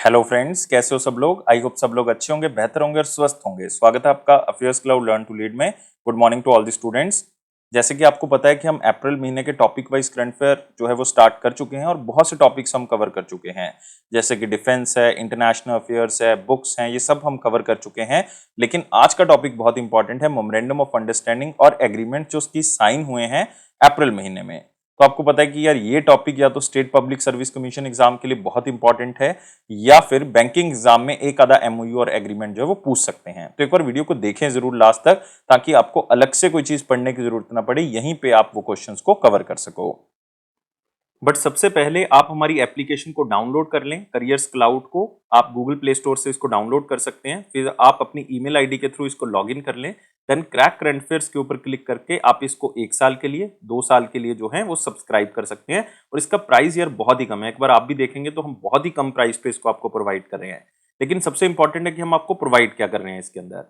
Hello friends, कैसे हो सब लोग। आई होप सब लोग अच्छे होंगे, बेहतर होंगे और स्वस्थ होंगे। स्वागत है आपका affairs club learn to lead में। Good morning to all the students. जैसे कि आपको पता है कि हम अप्रैल महीने के टॉपिक वाइज करंट अफेयर जो है वो स्टार्ट कर चुके हैं और बहुत से टॉपिक्स हम कवर कर चुके हैं, जैसे कि डिफेंस है, इंटरनेशनल अफेयर्स है, बुक्स हैं, ये सब हम कवर कर चुके हैं। लेकिन आज का टॉपिक बहुत इंपॉर्टेंट है, मेमोरेंडम ऑफ अंडरस्टैंडिंग और एग्रीमेंट जो उसकी साइन हुए हैं अप्रैल महीने में। तो आपको पता है कि यार ये टॉपिक या तो state public service commission exam के लिए बहुत इंपॉर्टेंट है या फिर बैंकिंग एग्जाम में एक आधा एमओयू और एग्रीमेंट जो है वो पूछ सकते हैं। तो एक बार वीडियो को देखें जरूर लास्ट तक, ताकि आपको अलग से कोई चीज पढ़ने की जरूरत ना पड़े, यहीं पे आप वो क्वेश्चंस को कवर कर सको। बट सबसे पहले आप हमारी एप्लीकेशन को डाउनलोड कर लें, करियर्स क्लाउड को। आप गूगल प्ले स्टोर से इसको डाउनलोड कर सकते हैं, फिर आप अपनी ईमेल आईडी के थ्रू इसको लॉगिन कर लें। देन क्रैक करंट अफेयर्स के ऊपर क्लिक करके आप इसको 1 साल के लिए, 2 साल के लिए जो है वो सब्सक्राइब कर सकते हैं। और इसका प्राइस यार बहुत ही कम है, एक बार आप भी देखेंगे तो हम बहुत ही कम प्राइस पे इसको आपको प्रोवाइड कर रहे हैं। लेकिन सबसे इंपॉर्टेंट है कि हम आपको प्रोवाइड क्या कर रहे हैं। इसके अंदर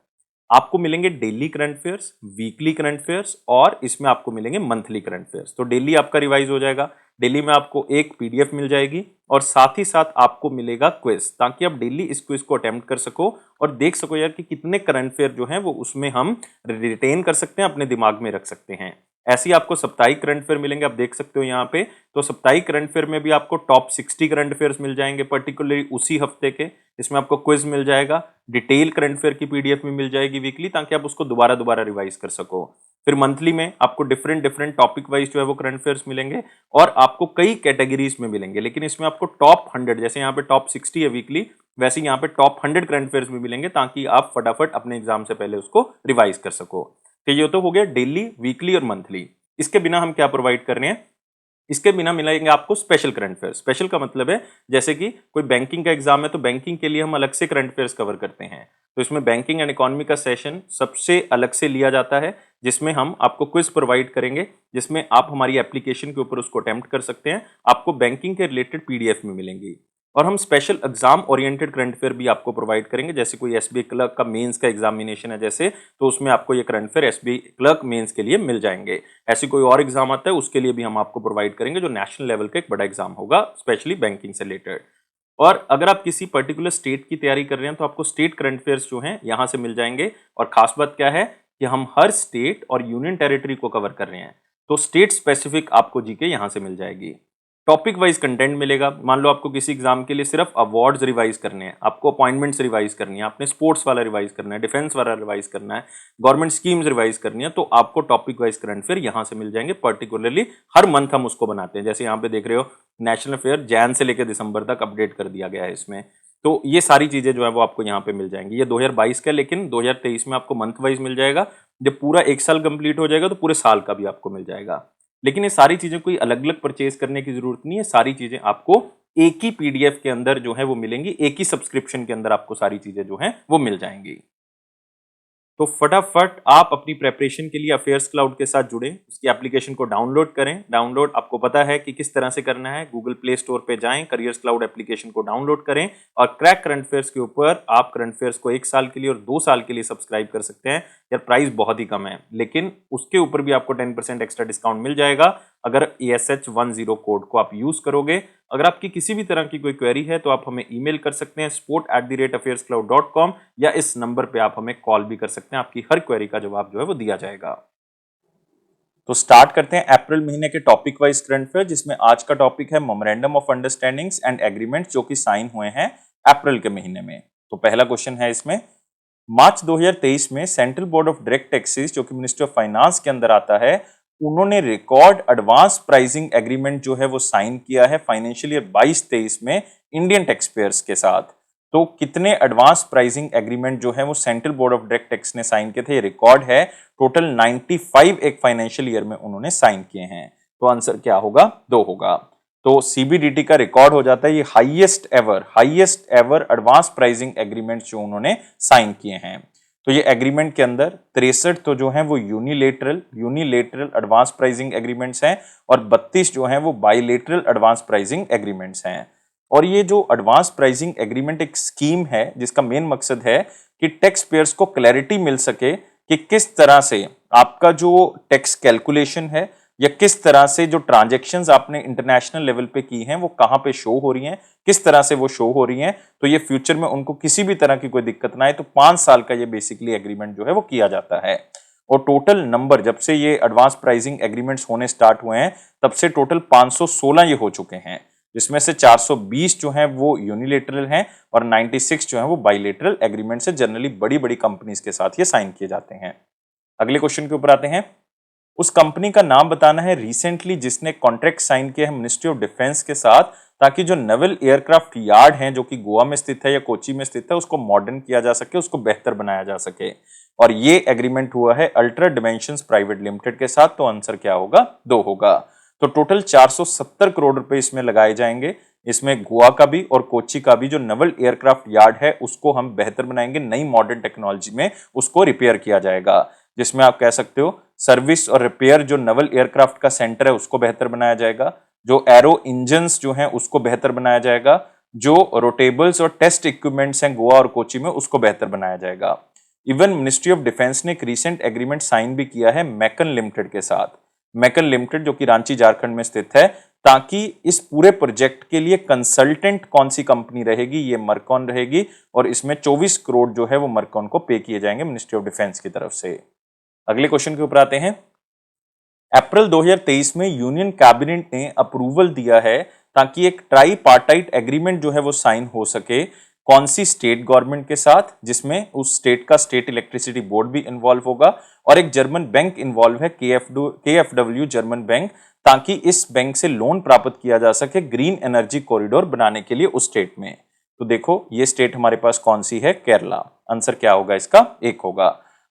आपको मिलेंगे daily current affairs, weekly current affairs और इसमें आपको मिलेंगे मंथली करंट अफेयर्स। तो डेली आपका रिवाइज हो जाएगा, डेली में आपको एक पीडीएफ मिल जाएगी और साथ ही साथ आपको मिलेगा क्विज, ताकि आप डेली इस क्विज को अटेम्प्ट कर सको और देख सको यार कि कितने करंट अफेयर जो हैं वो उसमें हम रिटेन कर सकते हैं, अपने दिमाग में रख सकते हैं। ऐसे ही आपको साप्ताहिक करंट अफेयर मिलेंगे, आप देख सकते हो यहाँ पे। तो साप्ताहिक करंट अफेयर में भी आपको टॉप 60 करंट अफेयर्स मिल जाएंगे पर्टिकुलरली उसी हफ्ते के। इसमें आपको क्विज मिल जाएगा, डिटेल करंट अफेयर की पीडीएफ में मिल जाएगी वीकली, ताकि आप उसको दोबारा दोबारा रिवाइज कर सको। फिर मंथली में आपको डिफरेंट डिफरेंट टॉपिक वाइज जो है वो करंट अफेयर्स मिलेंगे और आपको कई कैटेगरीज में मिलेंगे। लेकिन इसमें आपको टॉप 100, जैसे यहाँ पे टॉप 60 है वीकली, वैसे यहाँ पे टॉप 100 करंट अफेयर्स में मिलेंगे, ताकि आप फटाफट अपने एग्जाम से पहले उसको रिवाइज कर सको। तो ये तो हो गया डेली, वीकली और मंथली। इसके बिना हम क्या प्रोवाइड कर रहे हैं, इसके बिना मिलेंगे आपको स्पेशल करंट अफेयर्स। स्पेशल का मतलब है जैसे कि कोई बैंकिंग का एग्जाम है तो बैंकिंग के लिए हम अलग से करंट अफेयर्स कवर करते हैं। तो इसमें बैंकिंग एंड इकोनॉमी का सेशन सबसे अलग से लिया जाता है, जिसमें हम आपको क्विज प्रोवाइड करेंगे, जिसमें आप हमारी एप्लीकेशन के ऊपर उसको अटेम्प्ट कर सकते हैं। आपको बैंकिंग के रिलेटेड पीडीएफ में मिलेंगी। और हम special exam oriented current affair भी आपको प्रोवाइड करेंगे, जैसे कोई एसबीआई क्लर्क का मेंस का एग्जामिनेशन है जैसे, तो उसमें आपको ये current affair SBI clerk mains के लिए मिल जाएंगे। ऐसी कोई और एग्जाम आता है उसके लिए भी हम आपको प्रोवाइड करेंगे, जो नेशनल लेवल का एक बड़ा एग्जाम होगा स्पेशली बैंकिंग से रिलेटेड। और अगर आप किसी पर्टिकुलर स्टेट की तैयारी कर रहे हैं तो आपको स्टेट करंट अफेयर्स जो हैं यहां से मिल जाएंगे। और खास बात क्या है कि हम हर स्टेट और यूनियन टेरिटरी को कवर कर रहे हैं, तो स्टेट स्पेसिफिक आपको जीके यहां से मिल जाएगी। टॉपिक वाइज कंटेंट मिलेगा। मान लो आपको किसी एग्जाम के लिए सिर्फ अवार्ड्स रिवाइज करने हैं, आपको अपॉइंटमेंट्स रिवाइज करनी है, आपने स्पोर्ट्स वाला रिवाइज करना है, डिफेंस वाला रिवाइज करना है, गवर्नमेंट स्कीम्स रिवाइज करनी है, तो आपको टॉपिक वाइज करंट अफेयर यहां से मिल जाएंगे। पर्टिकुलरली हर मंथ हम उसको बनाते हैं, जैसे यहाँ पे देख रहे हो नेशनल अफेयर जैन से लेकर दिसंबर तक अपडेट कर दिया गया है इसमें। तो ये सारी चीजें जो है वो आपको यहाँ पे मिल जाएंगी। ये 2022 का, लेकिन 2023 में आपको मंथ वाइज मिल जाएगा। जब पूरा 1 साल कंप्लीट हो जाएगा तो पूरे साल का भी आपको मिल जाएगा। लेकिन ये सारी चीजें कोई अलग अलग परचेज करने की जरूरत नहीं है, सारी चीजें आपको एक ही पीडीएफ के अंदर जो है वो मिलेंगी, एक ही सब्सक्रिप्शन के अंदर आपको सारी चीजें जो है वो मिल जाएंगी। तो फटाफट आप अपनी प्रेपरेशन के लिए अफेयर्स क्लाउड के साथ जुड़े, उसकी एप्लीकेशन को डाउनलोड करें। डाउनलोड आपको पता है कि किस तरह से करना है, गूगल प्ले स्टोर पे जाएं, करियर्स क्लाउड एप्लीकेशन को डाउनलोड करें और क्रैक करंट अफेयर्स के ऊपर आप करंट अफेयर्स को 1 साल के लिए और 2 साल के लिए सब्सक्राइब कर सकते हैं। यार प्राइस बहुत ही कम है, लेकिन उसके ऊपर भी आपको 10% एक्स्ट्रा डिस्काउंट मिल जाएगा अगर ASH10 कोड को आप यूज करोगे। अगर आपकी किसी भी तरह की कोई क्वेरी है तो आप हमें ईमेल कर सकते हैं support@affairscloud.com, या इस नंबर पे आप हमें कॉल भी कर सकते हैं, आपकी हर क्वेरी का जवाब जो है वो दिया जाएगा। तो स्टार्ट करते हैं अप्रैल महीने के टॉपिक वाइज करंट अफेयर, जिसमें आज का टॉपिक है memorandum of understandings and agreements जो कि साइन हुए हैं अप्रैल के महीने में। तो पहला क्वेश्चन है इसमें, मार्च 2023 में central board of direct taxes जो कि मिनिस्ट्री ऑफ फाइनेंस के अंदर आता है, उन्होंने रिकॉर्ड एडवांस प्राइसिंग एग्रीमेंट जो है वो साइन किया है फाइनेंशियल ईयर 22-23 में इंडियन टैक्स पेयर्स के साथ। तो कितने एडवांस प्राइसिंग एग्रीमेंट जो है वो central board of direct tax ने साइन किए थे, ये रिकॉर्ड है। टोटल 95 एक फाइनेंशियल ईयर में उन्होंने साइन किए हैं। तो आंसर क्या होगा, 2 होगा। तो सीबीडीटी का रिकॉर्ड हो जाता है, ये highest ever advance pricing agreement जो उन्होंने साइन किए हैं। तो ये एग्रीमेंट के अंदर 63 तो जो है वो यूनिलेटरल एडवांस प्राइसिंग एग्रीमेंट्स हैं और 32 जो हैं वो बाइलेटरल एडवांस प्राइसिंग एग्रीमेंट्स हैं। और ये जो एडवांस प्राइसिंग एग्रीमेंट एक स्कीम है जिसका मेन मकसद है कि टैक्स पेयर्स को क्लैरिटी मिल सके कि किस तरह से आपका जो टैक्स कैलकुलेशन है या किस तरह से जो ट्रांजैक्शंस आपने इंटरनेशनल लेवल पे की हैं वो कहां पे शो हो रही हैं, किस तरह से वो शो हो रही हैं, तो ये फ्यूचर में उनको किसी भी तरह की कोई दिक्कत ना आए, तो 5 साल का ये बेसिकली एग्रीमेंट जो है वो किया जाता है। और टोटल नंबर जब से ये एडवांस प्राइसिंग एग्रीमेंट्स होने स्टार्ट हुए हैं तब से टोटल 516 ये हो चुके हैं, जिसमें से 420 जो हैं वो यूनिलेटरल हैं और 96 जो हैं वो बाइलेटरल एग्रीमेंट से जनरली बड़ी बड़ी कंपनीज के साथ ये साइन किए जाते हैं। अगले क्वेश्चन के ऊपर आते हैं। उस कंपनी का नाम बताना है रिसेंटली जिसने कॉन्ट्रैक्ट साइन किया है मिनिस्ट्री ऑफ डिफेंस के साथ, ताकि जो नेवल एयरक्राफ्ट यार्ड हैं जो कि गोवा में स्थित है या कोची में स्थित है उसको मॉडर्न किया जा सके, उसको बेहतर बनाया जा सके। और ये एग्रीमेंट हुआ है अल्ट्रा डिमेंशंस प्राइवेट लिमिटेड के साथ, तो आंसर क्या होगा? 2 होगा। तो टोटल 470 करोड़ रुपए इसमें लगाए जाएंगे। इसमें गोवा का भी और कोची का भी जो नेवल एयरक्राफ्ट यार्ड है उसको हम बेहतर बनाएंगे, नई मॉडर्न टेक्नोलॉजी में उसको रिपेयर किया जाएगा, जिसमें आप कह सकते हो सर्विस और रिपेयर जो नेवल एयरक्राफ्ट का सेंटर है उसको बेहतर बनाया जाएगा, जो एरो इंजन्स जो हैं उसको बेहतर बनाया जाएगा, जो रोटेबल्स और टेस्ट इक्विपमेंट्स हैं गोवा और कोची में उसको बेहतर बनाया जाएगा। इवन मिनिस्ट्री ऑफ डिफेंस ने एक रीसेंट एग्रीमेंट साइन भी किया है मैकन लिमिटेड के साथ, मैकन लिमिटेड जो कि रांची झारखंड में स्थित है, ताकि इस पूरे प्रोजेक्ट के लिए कंसल्टेंट कौन सी कंपनी रहेगी, ये मर्कॉन रहेगी, और इसमें 24 करोड़ जो है वो मर्कॉन को पे किए जाएंगे मिनिस्ट्री ऑफ डिफेंस की तरफ से। अगले क्वेश्चन के ऊपर आते हैं। अप्रैल 2023 में यूनियन कैबिनेट ने अप्रूवल दिया है ताकि एक ट्राई पार्टाइट एग्रीमेंट जो है वो साइन हो सके, कौन सी स्टेट गवर्नमेंट के साथ, जिसमें उस स्टेट का स्टेट इलेक्ट्रिसिटी बोर्ड भी इन्वॉल्व होगा और एक जर्मन बैंक इन्वॉल्व है, KfW जर्मन बैंक, ताकि इस बैंक से लोन प्राप्त किया जा सके ग्रीन एनर्जी कॉरिडोर बनाने के लिए उस स्टेट में। तो देखो ये स्टेट हमारे पास कौन सी है? केरला। आंसर क्या होगा इसका? 1 होगा।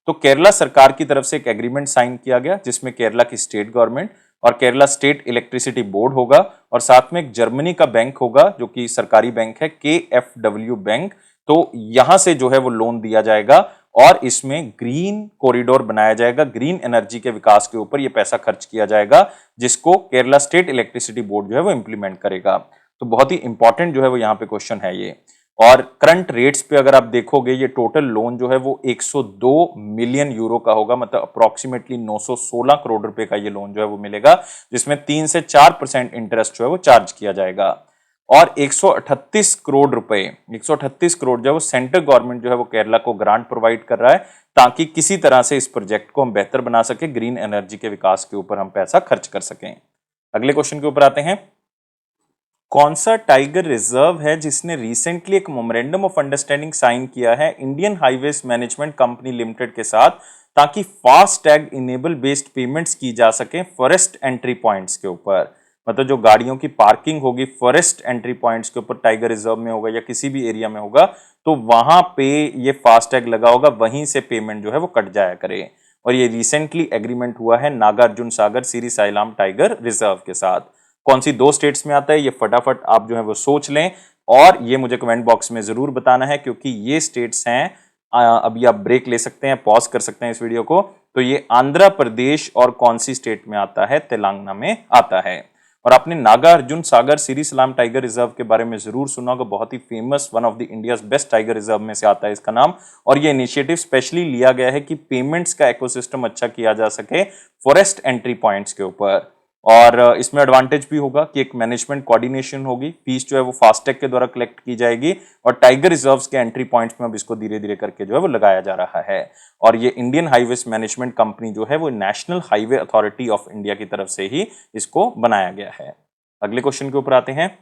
तो केरला सरकार की तरफ से एक एग्रीमेंट साइन किया गया जिसमें केरला की स्टेट गवर्नमेंट और केरला स्टेट इलेक्ट्रिसिटी बोर्ड होगा और साथ में एक जर्मनी का बैंक होगा जो कि सरकारी बैंक है, KfW बैंक। तो यहां से जो है वो लोन दिया जाएगा और इसमें ग्रीन कॉरिडोर बनाया जाएगा, ग्रीन एनर्जी के विकास के ऊपर ये पैसा खर्च किया जाएगा, जिसको केरला स्टेट इलेक्ट्रिसिटी बोर्ड जो है वो इंप्लीमेंट करेगा। तो बहुत ही इंपॉर्टेंट जो है वो यहाँ पे क्वेश्चन है ये। और करंट रेट्स पे अगर आप देखोगे ये टोटल लोन जो है वो 102 मिलियन यूरो का होगा, मतलब अप्रोक्सीमेटली 916 करोड़ रुपए का ये लोन जो है वो मिलेगा, जिसमें 3 से 4% इंटरेस्ट जो है वो चार्ज किया जाएगा। और 138 करोड़ रुपए, 138 करोड़ जो है वो सेंट्रल गवर्नमेंट जो है वो केरला को ग्रांट प्रोवाइड कर रहा है, ताकि किसी तरह से इस प्रोजेक्ट को हम बेहतर बना सके, ग्रीन एनर्जी के विकास के ऊपर हम पैसा खर्च कर सकें। अगले क्वेश्चन के ऊपर आते हैं। कौन सा टाइगर रिजर्व है जिसने रिसेंटली एक मेमोरेंडम ऑफ अंडरस्टैंडिंग साइन किया है Indian highways management company limited के साथ, ताकि fast tag enable based payments की जा सके फॉरेस्ट एंट्री पॉइंट्स के ऊपर? मतलब जो गाड़ियों की पार्किंग होगी फॉरेस्ट एंट्री पॉइंट्स के ऊपर, टाइगर रिजर्व में होगा या किसी भी एरिया में होगा, तो वहां पे ये फास्ट टैग लगा होगा, वहीं से पेमेंट जो है वो कट जाया करे। और ये रिसेंटली एग्रीमेंट हुआ है नागार्जुन सागर सिरी साइलाम टाइगर रिजर्व के साथ। कौन सी 2 स्टेट्स में आता है ये फटाफट आप जो है वो सोच लें और ये मुझे कमेंट बॉक्स में जरूर बताना है, क्योंकि ये स्टेट्स हैं। अभी आप ब्रेक ले सकते हैं, पॉज कर सकते हैं इस वीडियो को। तो ये आंध्र प्रदेश और कौन सी स्टेट में आता है? तेलंगाना में आता है। और आपने नागार्जुन सागर सिरी सलाम टाइगर रिजर्व के बारे में जरूर सुना होगा, बहुत ही famous, one of the India's best tiger reserve में से आता है इसका नाम। और ये इनिशिएटिव स्पेशली लिया गया है कि पेमेंट्स का इकोसिस्टम अच्छा किया जा सके फॉरेस्ट एंट्री पॉइंट्स के ऊपर। और इसमें एडवांटेज भी होगा कि एक मैनेजमेंट कोऑर्डिनेशन होगी, फीस जो है वो फास्टैग के द्वारा कलेक्ट की जाएगी और टाइगर रिजर्व्स के एंट्री पॉइंट्स में अब इसको धीरे धीरे करके जो है वो लगाया जा रहा है। और ये इंडियन हाईवेज मैनेजमेंट कंपनी जो है वो national highway authority of India की तरफ से ही इसको बनाया गया है। अगले क्वेश्चन के ऊपर आते हैं।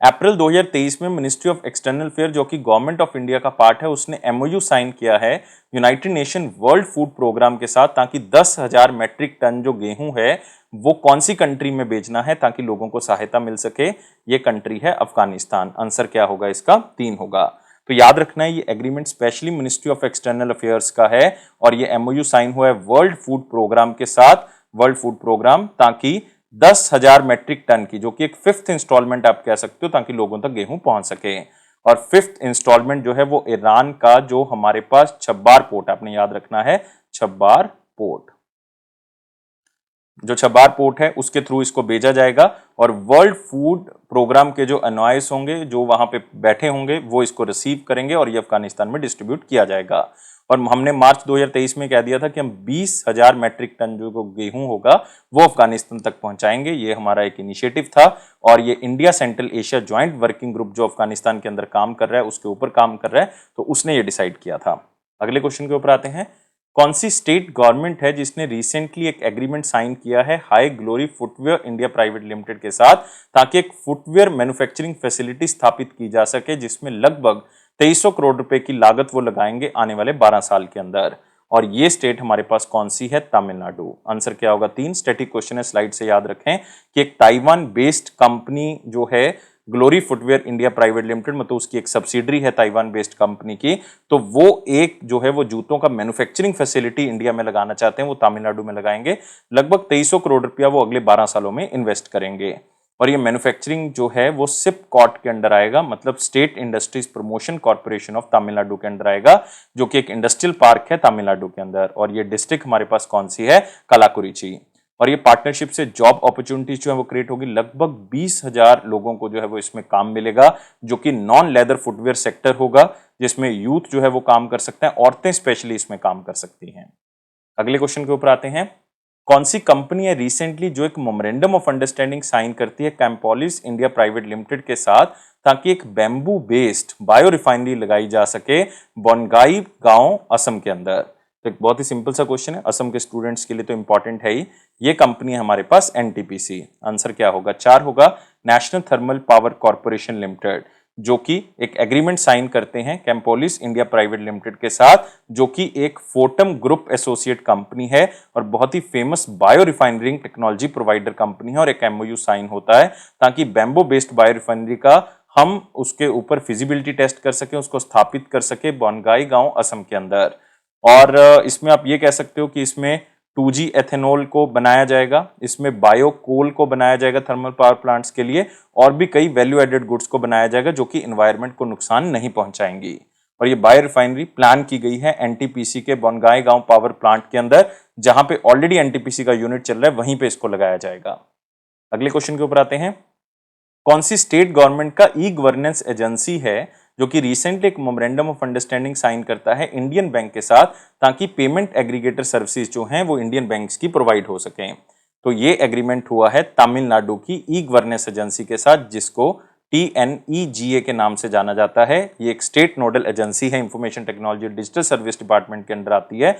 अप्रैल 2023 में मिनिस्ट्री ऑफ एक्सटर्नल अफेयर जो कि गवर्नमेंट ऑफ इंडिया का पार्ट है, उसने MOU साइन किया है United Nation World Food Programme के साथ, ताकि 10,000 मेट्रिक टन जो गेहूं है वो कौन सी कंट्री में बेचना है ताकि लोगों को सहायता मिल सके। ये कंट्री है अफगानिस्तान। आंसर क्या होगा इसका? 3 होगा। तो याद रखना है ये agreement specially ministry of external affairs का है और ये MOU साइन हुआ है वर्ल्ड फूड प्रोग्राम के साथ, वर्ल्ड फूड प्रोग्राम, ताकि 10,000 मेट्रिक टन की, जो कि एक 5th इंस्टॉलमेंट आप कह सकते हो, ताकि लोगों तक गेहूं पहुंच सके। और 5th इंस्टॉलमेंट जो है वो ईरान का जो हमारे पास छब्बार पोर्ट, आपने याद रखना है छब्बार पोर्ट, जो छब्बार पोर्ट है उसके थ्रू इसको भेजा जाएगा और वर्ल्ड फूड प्रोग्राम के जो एनवाइस होंगे, जो वहां पे बैठे होंगे, वो इसको रिसीव करेंगे और ये अफगानिस्तान में डिस्ट्रीब्यूट किया जाएगा। और हमने मार्च 2023 में कह दिया था कि हम 20,000 मैट्रिक टन जो गेहूं होगा वो अफगानिस्तान तक पहुंचाएंगे। ये हमारा एक इनिशिएटिव था और ये India central Asia joint working group जो अफगानिस्तान के अंदर काम कर रहा है उसके ऊपर काम कर रहा है, तो उसने ये डिसाइड किया था। अगले क्वेश्चन के ऊपर आते हैं। कौन सी स्टेट गवर्नमेंट है जिसने रिसेंटली एक एग्रीमेंट साइन किया है high glory footwear India private limited के साथ, ताकि एक फुटवेयर मैन्युफैक्चरिंग फैसिलिटी स्थापित की जा सके, जिसमें लगभग 2300 करोड़ रुपए की लागत वो लगाएंगे आने वाले 12 साल के अंदर। और ये स्टेट हमारे पास कौन सी है? तमिलनाडु। आंसर क्या होगा? 3 स्टैटिक क्वेश्चन है, स्लाइड से याद रखें कि एक ताइवान बेस्ड कंपनी जो है glory footwear India private limited, मतलब उसकी एक सब्सिडरी है ताइवान बेस्ड कंपनी की, तो वो एक जो है वो जूतों का मैन्युफैक्चरिंग फैसिलिटी इंडिया में लगाना चाहते हैं, वो तमिलनाडु में लगाएंगे। लगभग 2300 करोड़ रुपया वो अगले 12 सालों में इन्वेस्ट करेंगे। और ये मैन्युफैक्चरिंग जो है वो सिपकॉट के अंडर आएगा, मतलब state industries promotion corporation of Tamil Nadu के अंडर आएगा, जो कि एक इंडस्ट्रियल पार्क है तमिलनाडु के अंदर। और ये डिस्ट्रिक्ट हमारे पास कौन सी है? कलाकुरिची। और ये पार्टनरशिप से जॉब अपॉर्चुनिटीज जो है वो क्रिएट होगी, लगभग 20,000 लोगों को जो है वो इसमें काम मिलेगा, जो कि नॉन लेदर फुटवेयर सेक्टर होगा, जिसमें यूथ जो है वो काम कर सकते हैं, औरतें स्पेशली इसमें काम कर सकती हैं। अगले क्वेश्चन के ऊपर आते हैं। कौन सी कंपनी है रिसेंटली जो एक मेमोरेंडम ऑफ अंडरस्टैंडिंग साइन करती है कैम्पोलिस इंडिया प्राइवेट लिमिटेड के साथ, ताकि एक बैम्बू बेस्ड बायो रिफाइनरी लगाई जा सके बोनगाई गांव असम के अंदर? तो एक बहुत ही सिंपल सा क्वेश्चन है, असम के स्टूडेंट्स के लिए तो इंपॉर्टेंट है ही। ये कंपनी है हमारे पास एनटीपीसी। आंसर क्या होगा? 4 होगा, national thermal power corporation limited, जो कि एक एग्रीमेंट साइन करते हैं कैम्पोलिस इंडिया प्राइवेट लिमिटेड के साथ, जो कि एक फोर्टम ग्रुप एसोसिएट कंपनी है और बहुत ही famous bio refining technology provider company है। और एक एमओयू साइन होता है ताकि बैम्बो बेस्ड बायो रिफाइनरी का हम उसके ऊपर फिजिबिलिटी टेस्ट कर सके, उसको स्थापित कर सके बोनगाई गांव असम के अंदर। और इसमें आप ये कह सकते हो कि इसमें 2G एथेनॉल को बनाया जाएगा, इसमें बायो कोल को बनाया जाएगा थर्मल पावर प्लांट्स के लिए, और भी कई वैल्यू एडेड गुड्स को बनाया जाएगा जो कि इन्वायरमेंट को नुकसान नहीं पहुंचाएंगी। और ये बायो रिफाइनरी प्लान की गई है एनटीपीसी के बोनगाई गांव पावर प्लांट के अंदर, जहां पे ऑलरेडी एनटीपीसी का यूनिट चल रहा है, वहीं पे इसको लगाया जाएगा। अगले क्वेश्चन के ऊपर आते हैं। कौन सी स्टेट गवर्नमेंट का ई गवर्नेंस एजेंसी है जो कि रिसेंटली एक मेमोरेंडम ऑफ अंडरस्टैंडिंग साइन करता है इंडियन बैंक के साथ, ताकि पेमेंट एग्रीगेटर सर्विसेज जो हैं वो इंडियन बैंक्स की प्रोवाइड हो सकें? तो ये एग्रीमेंट हुआ है तमिलनाडु की ई गवर्नेंस एजेंसी के साथ, जिसको TNEGA के नाम से जाना जाता है। ये एक स्टेट नोडल एजेंसी है, information technology digital service department के अंदर आती है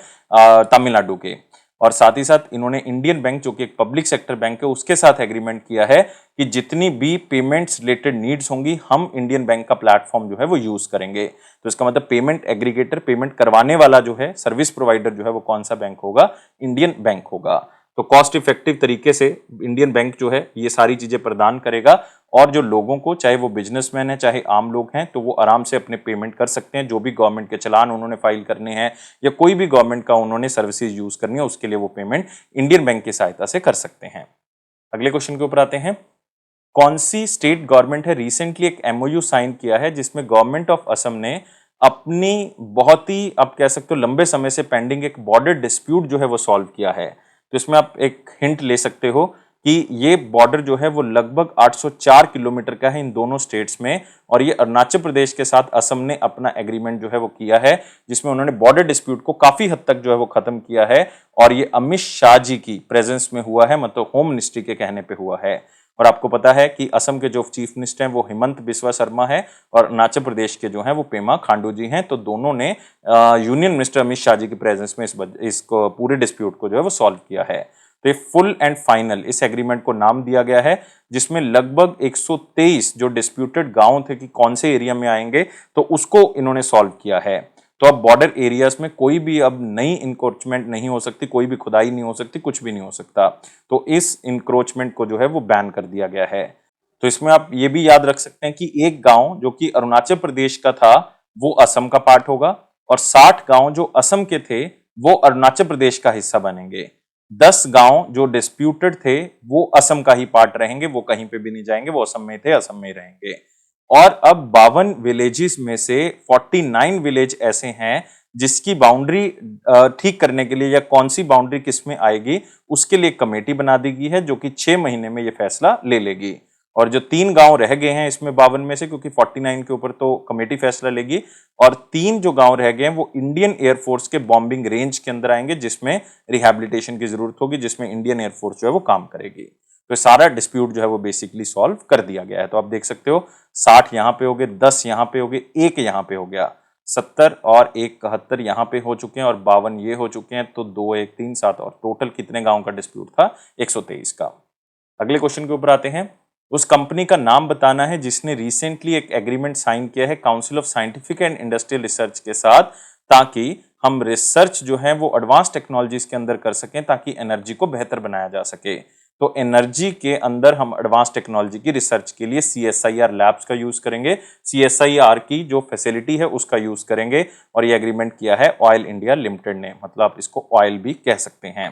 तमिलनाडु के। और साथ ही साथ इन्होंने इंडियन बैंक जो कि एक पब्लिक सेक्टर बैंक है उसके साथ एग्रीमेंट किया है कि जितनी भी पेमेंट्स रिलेटेड नीड्स होंगी हम इंडियन बैंक का प्लेटफॉर्म जो है वो यूज करेंगे। तो इसका मतलब पेमेंट एग्रीगेटर, पेमेंट करवाने वाला जो है सर्विस प्रोवाइडर जो है वो कौन सा बैंक होगा? इंडियन बैंक होगा। तो कॉस्ट इफेक्टिव तरीके से इंडियन बैंक जो है ये सारी चीजें प्रदान करेगा, और जो लोगों को, चाहे वो बिजनेसमैन है चाहे आम लोग हैं, तो वो आराम से अपने पेमेंट कर सकते हैं। जो भी गवर्नमेंट के चलान उन्होंने फाइल करने हैं या कोई भी गवर्नमेंट का उन्होंने सर्विसेज यूज करनी है, उसके लिए वो पेमेंट इंडियन बैंक की सहायता से कर सकते हैं। अगले क्वेश्चन के ऊपर आते हैं। कौन सी स्टेट गवर्नमेंट है रिसेंटली एक एमओयू साइन किया है जिसमें गवर्नमेंट ऑफ असम ने अपनी बहुत ही, आप कह सकते हो लंबे समय से पेंडिंग एक बॉर्डर डिस्प्यूट जो है वो सॉल्व किया है? तो इसमें आप एक हिंट ले सकते हो कि ये बॉर्डर जो है वो लगभग 804 किलोमीटर का है इन दोनों स्टेट्स में, और ये अरुणाचल प्रदेश के साथ असम ने अपना एग्रीमेंट जो है वो किया है, जिसमें उन्होंने बॉर्डर डिस्प्यूट को काफी हद तक जो है वो खत्म किया है। और ये अमित शाह जी की प्रेजेंस में हुआ है, मतलब होम मिनिस्ट्री के कहने पे हुआ है। और आपको पता है कि असम के जो चीफ मिनिस्टर हैं वो हिमंत बिस्वा शर्मा है, और अरुणाचल प्रदेश के जो हैं वो पेमा खांडू जी हैं। तो दोनों ने यूनियन मिनिस्टर अमित शाह जी की प्रेजेंस में इसको पूरे डिस्प्यूट को जो है वो सॉल्व किया है। तो ये फुल एंड फाइनल इस एग्रीमेंट को नाम दिया गया है, जिसमें लगभग 123 जो डिस्प्यूटेड गांव थे कि कौन से एरिया में आएंगे, तो उसको इन्होंने सॉल्व किया है। तो अब बॉर्डर एरियाज में कोई भी अब नई इंक्रोचमेंट नहीं हो सकती, कोई भी खुदाई नहीं हो सकती, कुछ भी नहीं हो सकता। तो इस इंक्रोचमेंट को जो है वो बैन कर दिया गया है। तो इसमें आप ये भी याद रख सकते हैं कि एक गांव जो कि अरुणाचल प्रदेश का था वो असम का पार्ट होगा, और 60 गांव जो असम के थे वो अरुणाचल प्रदेश का हिस्सा बनेंगे। 10 गांव जो डिस्प्यूटेड थे वो असम का ही पार्ट रहेंगे, वो कहीं पे भी नहीं जाएंगे, वो असम में थे, असम में ही रहेंगे। और अब 52 विलेजेस में से 49 विलेज ऐसे हैं जिसकी बाउंड्री ठीक करने के लिए, या कौन सी बाउंड्री किस में आएगी, उसके लिए कमेटी बना दी गई है, जो कि 6 महीने में ये फैसला ले लेगी। और जो 3 गांव रह गए हैं इसमें 52 में से, क्योंकि 49 के ऊपर तो कमेटी फैसला लेगी, और 3 जो गांव रह गए हैं वो इंडियन एयरफोर्स के बॉम्बिंग रेंज के अंदर आएंगे, जिसमें रिहैबिलिटेशन की जरूरत होगी, जिसमें इंडियन एयरफोर्स जो है वो काम करेगी। तो सारा डिस्प्यूट जो है वो बेसिकली सॉल्व कर दिया गया है। तो आप देख सकते हो 60 यहां पे हो गए, 10 यहां पे हो गए, 1 यहां पे हो गया, 70 और 1 71 यहां पे हो चुके हैं, और 52 ये हो चुके हैं। तो 2 1 3 7 और टोटल कितने गांव का डिस्प्यूट था? 123 का। अगले क्वेश्चन के ऊपर आते हैं। उस कंपनी का नाम बताना है जिसने रिसेंटली एक एग्रीमेंट साइन किया है council of scientific and industrial research के साथ, ताकि हम रिसर्च जो है वो एडवांस टेक्नोलॉजीज के अंदर कर सकें, ताकि एनर्जी को बेहतर बनाया जा सके। तो एनर्जी के अंदर हम एडवांस टेक्नोलॉजी की रिसर्च के लिए CSIR लैब्स का यूज करेंगे, CSIR की जो फैसिलिटी है उसका यूज करेंगे, और ये एग्रीमेंट किया है ऑयल इंडिया लिमिटेड ने, मतलब आप इसको ऑयल भी कह सकते हैं।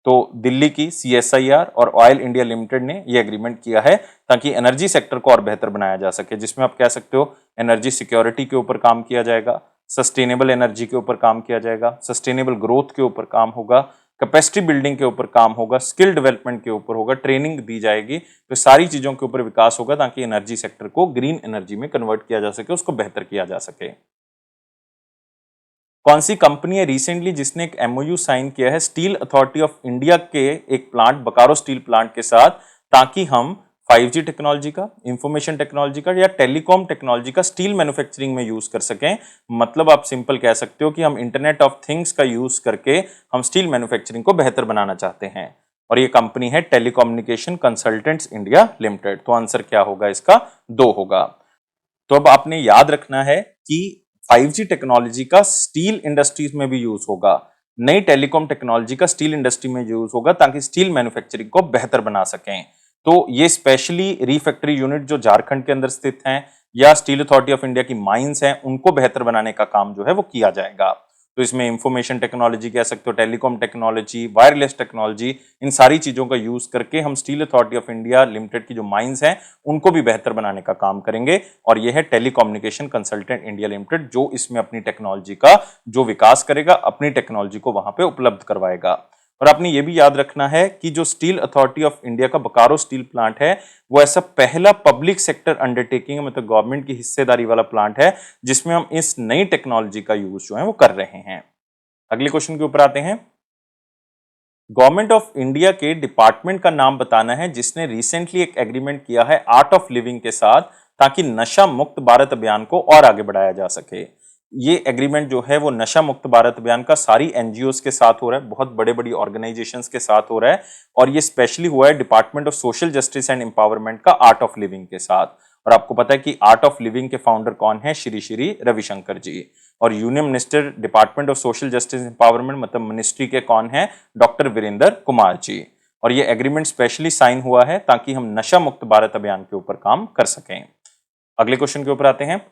तो दिल्ली की CSIR और ऑयल इंडिया लिमिटेड ने ये एग्रीमेंट किया है ताकि एनर्जी सेक्टर को और बेहतर बनाया जा सके, जिसमें आप कह सकते हो एनर्जी सिक्योरिटी के ऊपर काम किया जाएगा, सस्टेनेबल एनर्जी के ऊपर काम किया जाएगा, सस्टेनेबल ग्रोथ के ऊपर काम होगा, कैपेसिटी बिल्डिंग के ऊपर काम होगा, स्किल डेवलपमेंट के ऊपर होगा, ट्रेनिंग दी जाएगी। तो सारी चीजों के ऊपर विकास होगा ताकि एनर्जी सेक्टर को ग्रीन एनर्जी में कन्वर्ट किया जा सके, उसको बेहतर किया जा सके। कौन सी कंपनी है रिसेंटली जिसने एक MOU साइन किया है स्टील अथॉरिटी ऑफ इंडिया के एक प्लांट, बोकारो स्टील प्लांट के साथ, ताकि हम 5G टेक्नोलॉजी का, इंफॉर्मेशन टेक्नोलॉजी का या टेलीकॉम टेक्नोलॉजी का स्टील मैन्युफैक्चरिंग में यूज कर सकें। मतलब आप सिंपल कह सकते हो कि हम इंटरनेट ऑफ थिंग्स का यूज करके हम स्टील मैन्युफैक्चरिंग को बेहतर बनाना चाहते हैं, और ये कंपनी है टेलीकम्युनिकेशन कंसल्टेंट्स इंडिया लिमिटेड। तो आंसर क्या होगा इसका? 2 होगा। तो अब आपने याद रखना है कि 5G टेक्नोलॉजी का स्टील इंडस्ट्रीज में भी यूज होगा, नई टेलीकॉम टेक्नोलॉजी का स्टील इंडस्ट्री में यूज होगा, ताकि स्टील मैन्युफैक्चरिंग को बेहतर बना सकें। तो ये स्पेशली रीफैक्टरी यूनिट जो झारखंड के अंदर स्थित हैं, या स्टील अथॉरिटी ऑफ इंडिया की माइंस हैं, उनको बेहतर बनाने का काम जो है वो किया जाएगा। तो इसमें इंफॉर्मेशन टेक्नोलॉजी कह सकते हो, टेलीकॉम टेक्नोलॉजी, वायरलेस टेक्नोलॉजी, इन सारी चीजों का यूज करके हम steel authority of India limited की जो माइंस हैं उनको भी बेहतर बनाने का काम करेंगे। और यह है टेलीकम्युनिकेशन कंसल्टेंट इंडिया लिमिटेड, जो इसमें अपनी टेक्नोलॉजी का जो विकास करेगा, अपनी टेक्नोलॉजी को वहां पे उपलब्ध करवाएगा। और आपने ये भी याद रखना है कि जो स्टील अथॉरिटी ऑफ इंडिया का बोकारो स्टील प्लांट है, वो ऐसा पहला पब्लिक सेक्टर अंडरटेकिंग है, मतलब गवर्नमेंट की हिस्सेदारी वाला प्लांट है, जिसमें हम इस नई टेक्नोलॉजी का यूज जो है वो कर रहे हैं। अगले क्वेश्चन के ऊपर आते हैं। गवर्नमेंट ऑफ इंडिया के डिपार्टमेंट का नाम बताना है जिसने रिसेंटली एक एग्रीमेंट किया है आर्ट ऑफ लिविंग के साथ, ताकि नशा मुक्त भारत अभियान को और आगे बढ़ाया जा सके। ये एग्रीमेंट जो है वो नशा मुक्त भारत अभियान का सारी NGOs के साथ हो रहा है, बहुत बड़े बड़ी ऑर्गेनाइजेशंस के साथ हो रहा है, और ये स्पेशली हुआ है department of social justice and empowerment का आर्ट ऑफ लिविंग के साथ। और आपको पता है कि आर्ट ऑफ लिविंग के फाउंडर कौन है? श्री श्री रविशंकर जी। और union minister department of social justice empowerment, मतलब मिनिस्ट्री के कौन है? डॉक्टर वीरेंद्र कुमार जी। और ये एग्रीमेंट स्पेशली साइन हुआ है ताकि हम नशा मुक्त भारत अभियान के ऊपर काम कर सकें। अगले क्वेश्चन के ऊपर आते हैं।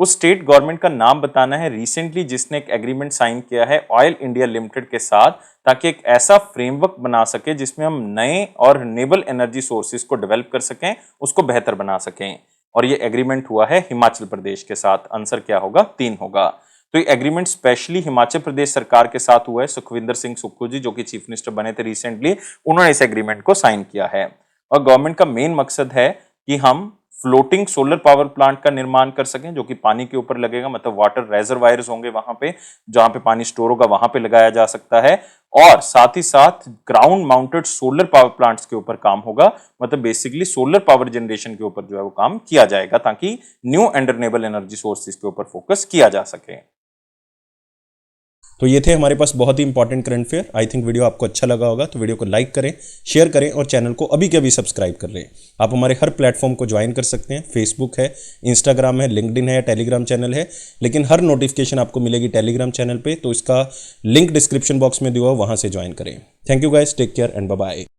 उस स्टेट गवर्नमेंट का नाम बताना है रिसेंटली जिसने एक एग्रीमेंट साइन किया है ऑयल इंडिया लिमिटेड के साथ, ताकि एक ऐसा फ्रेमवर्क बना सके जिसमें हम नए और रिन्यूएबल एनर्जी सोर्सेज को डेवलप कर सकें, उसको बेहतर बना सकें। और ये एग्रीमेंट हुआ है हिमाचल प्रदेश के साथ। आंसर क्या होगा? 3 होगा। तो ये एग्रीमेंट स्पेशली हिमाचल प्रदेश सरकार के साथ हुआ है। सुखविंदर सिंह सुक्खू जी, जो कि चीफ मिनिस्टर बने थे रिसेंटली, उन्होंने इस एग्रीमेंट को साइन किया है। और गवर्नमेंट का मेन मकसद है कि हम फ्लोटिंग सोलर पावर प्लांट का निर्माण कर सकें, जो कि पानी के ऊपर लगेगा, मतलब वाटर रेजरवायर्स होंगे वहां पे, जहां पे पानी स्टोर होगा वहां पे लगाया जा सकता है। और साथ ही साथ ground mounted solar power plants के ऊपर काम होगा, मतलब बेसिकली सोलर पावर जनरेशन के ऊपर जो है वो काम किया जाएगा, ताकि new and renewable energy sources के ऊपर फोकस किया जा सके। तो ये थे हमारे पास बहुत ही important current affair. I think video आपको अच्छा लगा होगा, तो वीडियो को लाइक करें, शेयर करें और चैनल को अभी के अभी सब्सक्राइब कर लें। आप हमारे हर प्लेटफॉर्म को ज्वाइन कर सकते हैं। फेसबुक है, इंस्टाग्राम है, लिंक्डइन है, टेलीग्राम चैनल है, लेकिन हर नोटिफिकेशन आपको मिलेगी टेलीग्राम चैनल पे, तो इसका लिंक डिस्क्रिप्शन बॉक्स में दिया हुआ, वहां से ज्वाइन करें। Thank you guys, take care and bye bye.